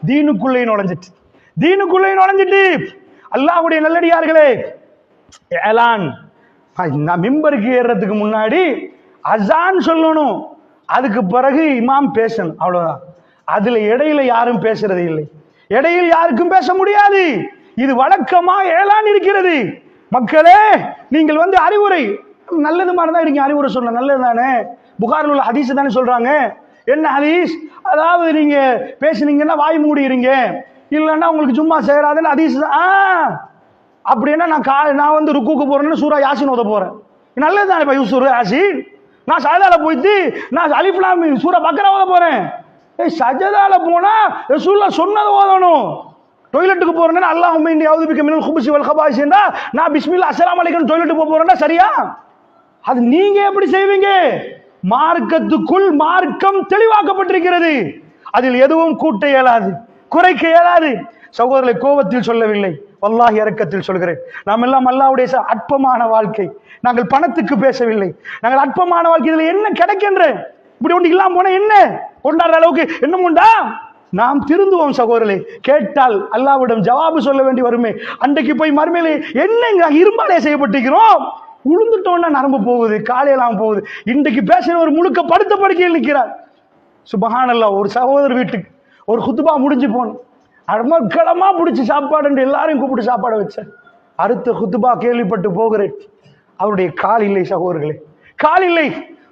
தீனுக்குள்ளே நுழைஞ்சிட்டு அல்லாஹ்வுடைய நல்லடியார்களே, ஏலான் மிம்பருக்கு ஏறதுக்கு முன்னாடி அசான் சொல்லணும், அதுக்கு பிறகு இமாம் பேசணும், அவ்வளவுதான். அதுல இடையில யாரும் பேசுறது இல்லை, இடையில் யாருக்கும் பேச முடியாது. இது வழக்கமா ஏலான் இருக்கிறது. மக்களே, நீங்கள் அறிவுரை நல்லது மாதிரி தான் இருக்கீங்க, அறிவுரை சொல்ல நல்லது தானே. புகாரில் உள்ள ஹதீஸ் தானே சொல்றாங்க. என்ன ஹதீஸ்? அதாவது நீங்க பேசுனீங்கன்னா வாய் மூடிறீங்க, இல்லைன்னா உங்களுக்கு சும்மா செய்யறாதுன்னு ஹதீஸ். அப்படின்னா நான் ருக்குக்கு போறேன்னு சூரா யாசின் ஓத போறேன், நல்லது தானே சூரா யாசின். நான் சஜதால போயிட்டு நான் அலிஃப் லாம் மீம் சூரா பக்ரா ஓத போறேன். சஜதால போனா ரசூலுல்லாஹ் சொன்னது ஓதணும். டாய்லெட்டுக்கு போறேன்னா அல்லாஹும்ம இன்னி அஊது பிக மினல் குபுஸி வல் கபாயிஸ் என்றா நான் பிஸ்மில்லாஹ் அஸ்ஸலாமு அலைக்கும் டாய்லெட்டுக்கு போறேன்னா சரியா? அது நீங்க எப்படி செய்வீங்க? மார்க்கத்துக்குள் மார்க்கம் தெளிவாக்கப்பட்டிருக்கிறது, அதில் எதுவும் கூட்ட இயலாது, குறைக்க இயலாது. சகோதரர்களை, கோபத்தில் சொல்லவில்லை, வல்லாஹி இரக்கத்தில் சொல்கிறேன். நாம் எல்லாம் அல்லாஹ்வுடைய அற்பமான வாழ்க்கை, நாங்கள் பணத்துக்கு பேசவில்லை, நாங்கள் அற்பமான வாழ்க்கை. இதுல என்ன கிடைக்கின்ற இப்படி ஒன்று இல்லாம போன என்ன கொண்டாடுற அளவுக்கு என்ன உண்டா? நாம் திருந்துவோம் சகோதரர்களே. கேட்டால் அல்லாஹ்விடம் ஜவாபு சொல்ல வேண்டி வருமே. அன்றைக்கு போய் மறுமையிலே என்ன இரும்பாலே செய்யப்பட்டிருக்கிறோம், உளுந்துட்டோன்னா நரம்பு போகுது, காலையெல்லாம் போகுது. இன்றைக்கு பேசினவர் முழுக்க படுத்த படுக்கையில் நிற்கிறார். சுபஹானல்லாஹ். ஒரு சகோதரர் வீட்டுக்கு ஒரு குத்துபா முடிஞ்சு போனோம், அமர்க்களமா பிடிச்சி சாப்பாடு எல்லாரையும் கூப்பிட்டு சாப்பாடு வச்சேன். அடுத்த குத்துபா கேள்விப்பட்டு போகிறேன், அவருடைய கால் இல்லை சகோதரர்களே, கால் இல்லை,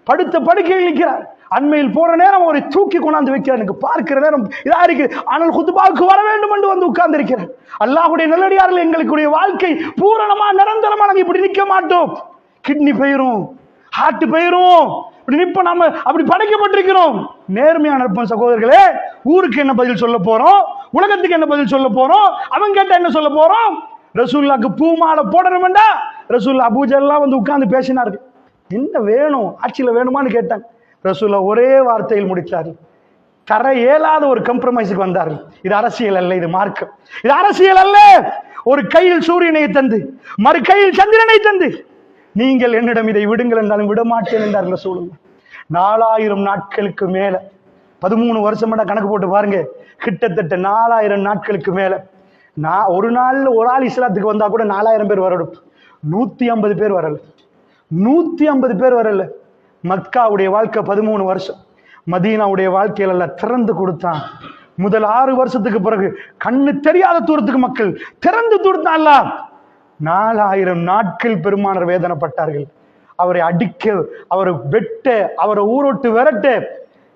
படுத்த படுக்கையில் நிற்கிறார். அண்மையில் போற நேரம் அவரை தூக்கி கொண்டாந்து வைக்கிறார், எனக்கு பார்க்கிற நேரம் இதா இருக்கு. ஆனால் குத்துபாவுக்கு வர வேண்டும் என்று உட்கார்ந்து இருக்கிறார். அல்லாஹ்வுடைய நல்லடியார்கள், எங்களுடைய வாழ்க்கை பூரணமா நிரந்தரமா நாங்க இப்படி நிற்க மாட்டோம். கிட்னி போயிரும், ஹார்ட் போயிரும், இப்படி நிப்ப நாம அப்படி படைக்கப்பட்டிருக்கிறோம். நேர்மையான இருப்போம் சகோதரர்களே. ஊருக்கு என்ன பதில் சொல்ல போறோம், உலகத்துக்கு என்ன பதில் சொல்ல போறோம், அவன் கேட்ட என்ன சொல்ல போறோம்? ரசூலுல்லாஹ்க்கு பூமாலை போடணும்டா, ரசூலுல்லாஹ் அபூஜல்லாம் உட்கார்ந்து பேசினார்கள். என்ன வேணும், ஆட்சியில வேணுமான்னு கேட்டாங்க. ரசூலுல்லாஹ் ஒரே வார்த்தையில் முடித்தார்கள், தர இயலாத ஒரு கம்ப்ரமைஸுக்கு வந்தார்கள். இது அரசியல் அல்ல, இது மார்க்கம். இது அரசியல் அல்ல. ஒரு கையில் சூரியனை தந்து மறு கையில் சந்திரனை தந்து நீங்கள் என்னிடம் இதை விடுங்கள் என்றாலும் விடமாட்டேன் என்றார்கள் ரசூலுல்லாஹ். 4000 நாட்களுக்கு மேல, 13 வருஷம் கணக்கு போட்டு பாருங்க, கிட்டத்தட்ட 4000 நாட்களுக்கு மேல. நான் ஒரு நாள்ல ஒரு ஆள் இஸ்லாத்துக்கு வந்தா கூட 4000 பேர் வரணும், 150 பேர் வரல, 150 பேர் வரல. மக்காவுடைய வாழ்க்கை 13 வருஷம், மதீனாவுடைய வாழ்க்கையில எல்லாம் திறந்து கொடுத்தான். முதல் 6 வருஷத்துக்கு பிறகு கண்ணு தெரியாத தூரத்துக்கு மக்கள் திறந்து கொடுத்தான். 4000 நாட்கள் பெருமானார் வேதனைப்பட்டார்கள். அவரை அடிக்க, அவரை வெட்ட, அவரை ஊரோட்டு விரட்ட.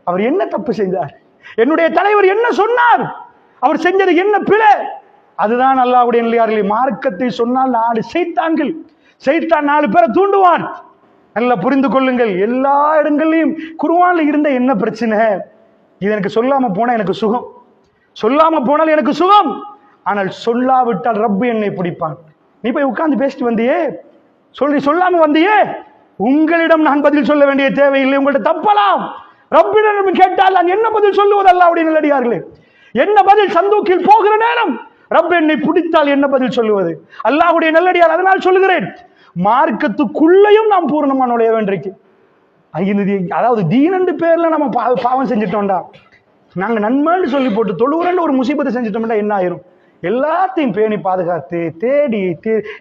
அவர் என்ன தப்பு செய்தார்? என்னுடைய தலைவர் என்ன சொன்னார்? அவர் செஞ்சது என்ன பிழை? அதுதான் அல்லாஹ்வுடைய நல்லடியார்களே. மார்க்கத்தை சொன்னால் 4 சைத்தான்கள், சைத்தான் 4 பேரை தூண்டுவான். நல்லா புரிந்து கொள்ளுங்கள். எல்லா இடங்களையும் குர்ஆன்ல இருந்த என்ன பிரச்சனை? இது எனக்கு சொல்லாம போனா எனக்கு சுகம், சொல்லாம போனால் எனக்கு சுகம், ஆனால் சொல்லாவிட்டால் ரப்பு என்னை பிடிப்பான். நீ போய் உட்கார்ந்து பேசிட்டு வந்தியே, சொல்லாம வந்தியே, உங்களிடம் நான் பதில் சொல்ல வேண்டிய தேவையில்லை. உங்கள்ட்ட தப்பலாம். ரப்பிடம் கேட்டால் நான் என்ன பதில் சொல்லுவது? அல்லாஹ்வுடைய நல்லடியார்களே, என்ன பதில்? சந்தூக்கில் போகிற நேரம் ரப் என்னை பிடித்தால் என்ன பதில் சொல்லுவது? அல்லாஹ்வுடைய நல்லடியார். அதனால் சொல்லுகிறேன், மார்க்கத்துக்குள்ளையும் நாம் பூர்ணமா நுழைய வேண்டியிருக்கு. அதாவது தீனண்டு பேர்ல நம்ம பாவம் செஞ்சிட்டோம்டா, நாங்க நன்மைன்னு சொல்லி போட்டு தொழுவுறன்னு ஒரு முசீபத்தை செஞ்சிட்டோம்டா என்ன ஆயிரும்? எல்லாத்தையும் பேணி பாதுகாத்து தேடி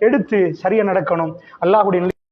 எடுத்து சரியா நடக்கணும். அல்லாஹ்வுடைய